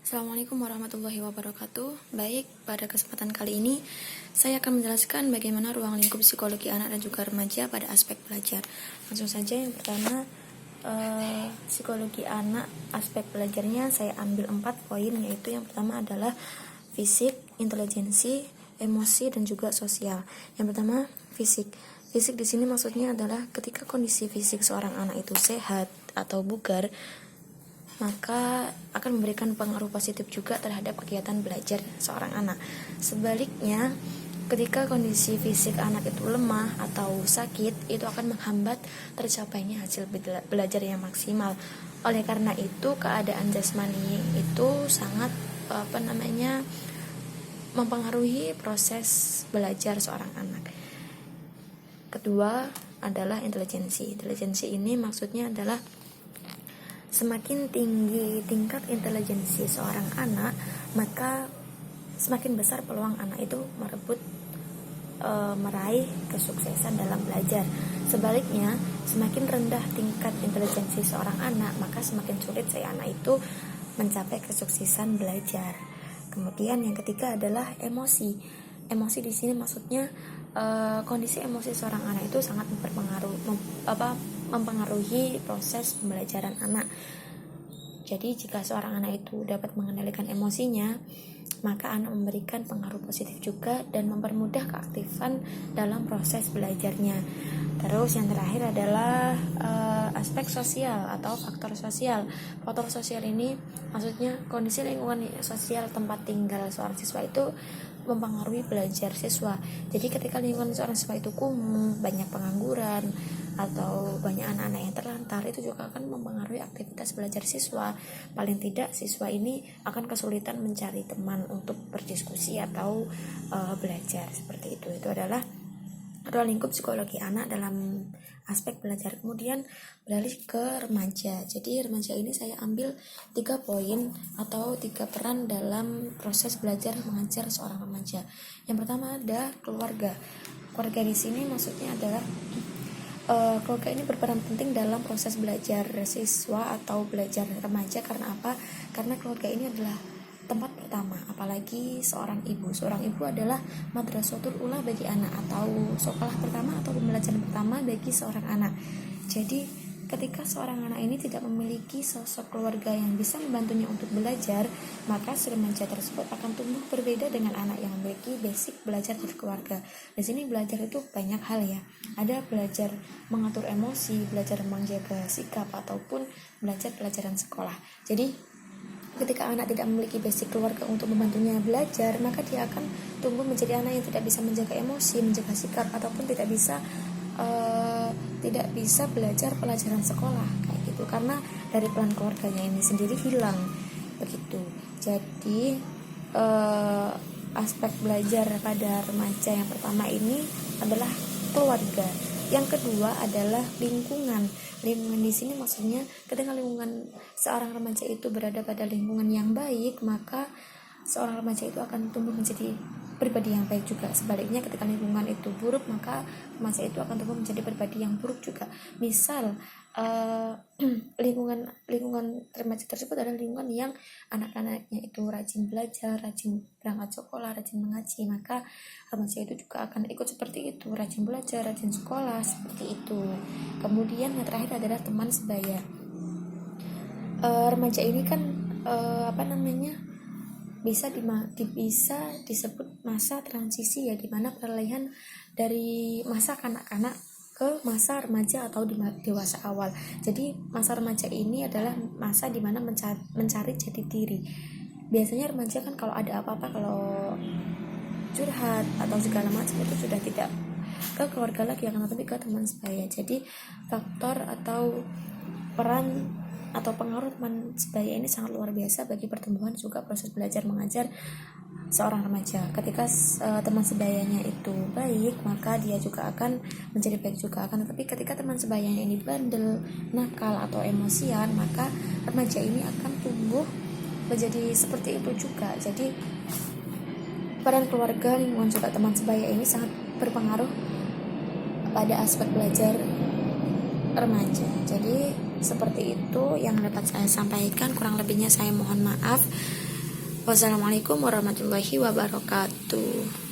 Assalamualaikum warahmatullahi wabarakatuh. Baik, pada kesempatan kali ini saya akan menjelaskan bagaimana ruang lingkup psikologi anak dan juga remaja pada aspek belajar. Langsung saja, yang pertama, psikologi anak, aspek belajarnya saya ambil 4 poin, yaitu yang pertama adalah fisik, intelijensi, emosi, dan juga sosial. Yang pertama, fisik. Fisik di sini maksudnya adalah ketika kondisi fisik seorang anak itu sehat atau bugar, maka akan memberikan pengaruh positif juga terhadap kegiatan belajar seorang anak. Sebaliknya, ketika kondisi fisik anak itu lemah atau sakit, itu akan menghambat tercapainya hasil belajar yang maksimal. Oleh karena itu, keadaan jasmani itu sangat mempengaruhi proses belajar seorang anak. Kedua adalah intelijensi. Intelijensi ini maksudnya adalah semakin tinggi tingkat intelijensi seorang anak, maka semakin besar peluang anak itu meraih kesuksesan dalam belajar. Sebaliknya, semakin rendah tingkat intelijensi seorang anak, maka semakin sulit si anak itu mencapai kesuksesan belajar. Kemudian yang ketiga adalah emosi. Emosi di sini maksudnya kondisi emosi seorang anak itu sangat mempengaruhi proses pembelajaran anak. Jadi jika seorang anak itu dapat mengendalikan emosinya, maka anak memberikan pengaruh positif juga dan mempermudah keaktifan dalam proses belajarnya. Terus yang terakhir adalah aspek sosial atau faktor sosial. Faktor sosial ini maksudnya kondisi lingkungan sosial tempat tinggal seorang siswa itu mempengaruhi belajar siswa. Jadi ketika lingkungan seorang siswa itu kumuh, banyak pengangguran, atau banyak anak-anak yang terlantar, itu juga akan mempengaruhi aktivitas belajar siswa. Paling tidak siswa ini akan kesulitan mencari teman untuk berdiskusi atau belajar seperti itu. Itu adalah ruang lingkup psikologi anak dalam aspek belajar. Kemudian beralih ke remaja. Jadi remaja ini saya ambil 3 poin atau 3 peran dalam proses belajar mengajar seorang remaja. Yang pertama ada keluarga. Keluarga di sini maksudnya adalah keluarga ini berperan penting dalam proses belajar siswa atau belajar remaja. Karena apa? Karena keluarga ini adalah tempat pertama, apalagi seorang ibu. Seorang ibu adalah madrasatul ula bagi anak, atau sekolah pertama atau pembelajaran pertama bagi seorang anak. Jadi ketika seorang anak ini tidak memiliki sosok keluarga yang bisa membantunya untuk belajar, maka si remaja tersebut akan tumbuh berbeda dengan anak yang memiliki basic belajar dari keluarga. Di sini belajar itu banyak hal ya. Ada belajar mengatur emosi, belajar menjaga sikap, ataupun belajar pelajaran sekolah. Jadi ketika anak tidak memiliki basic keluarga untuk membantunya belajar, maka dia akan tumbuh menjadi anak yang tidak bisa menjaga emosi, menjaga sikap, ataupun tidak bisa belajar pelajaran sekolah kayak gitu, karena dari peran keluarganya ini sendiri hilang begitu. Jadi aspek belajar pada remaja yang pertama ini adalah keluarga. Yang kedua adalah lingkungan. Lingkungan di sini maksudnya ketika lingkungan seorang remaja itu berada pada lingkungan yang baik, maka seorang remaja itu akan tumbuh menjadi pribadi yang baik juga. Sebaliknya ketika lingkungan itu buruk, maka remaja itu akan tumbuh menjadi pribadi yang buruk juga. Misal lingkungan remaja tersebut adalah lingkungan yang anak-anaknya itu rajin belajar, rajin berangkat sekolah, rajin mengaji, maka remaja itu juga akan ikut seperti itu, rajin belajar, rajin sekolah, seperti itu. Kemudian yang terakhir adalah teman sebaya. Remaja ini kan bisa disebut masa transisi ya, dimana peralihan dari masa kanak-kanak ke masa remaja atau dewasa awal. Jadi masa remaja ini adalah masa dimana mencari jati diri. Biasanya remaja kan kalau ada apa-apa, kalau curhat atau segala macam, itu sudah tidak ke keluarga lagi, akan tetapi ke teman sebaya. Jadi faktor atau peran atau pengaruh teman sebaya ini sangat luar biasa bagi pertumbuhan juga proses belajar mengajar seorang remaja. Ketika teman sebayanya itu baik, maka dia juga akan menjadi baik juga. Akan tetapi ketika teman sebayanya ini bandel, nakal, atau emosian, maka remaja ini akan tumbuh menjadi seperti itu juga. Jadi peran keluarga, lingkungan, juga teman sebaya ini sangat berpengaruh pada aspek belajar remaja. Jadi seperti itu yang dapat saya sampaikan, kurang lebihnya saya mohon maaf. Wassalamualaikum warahmatullahi wabarakatuh.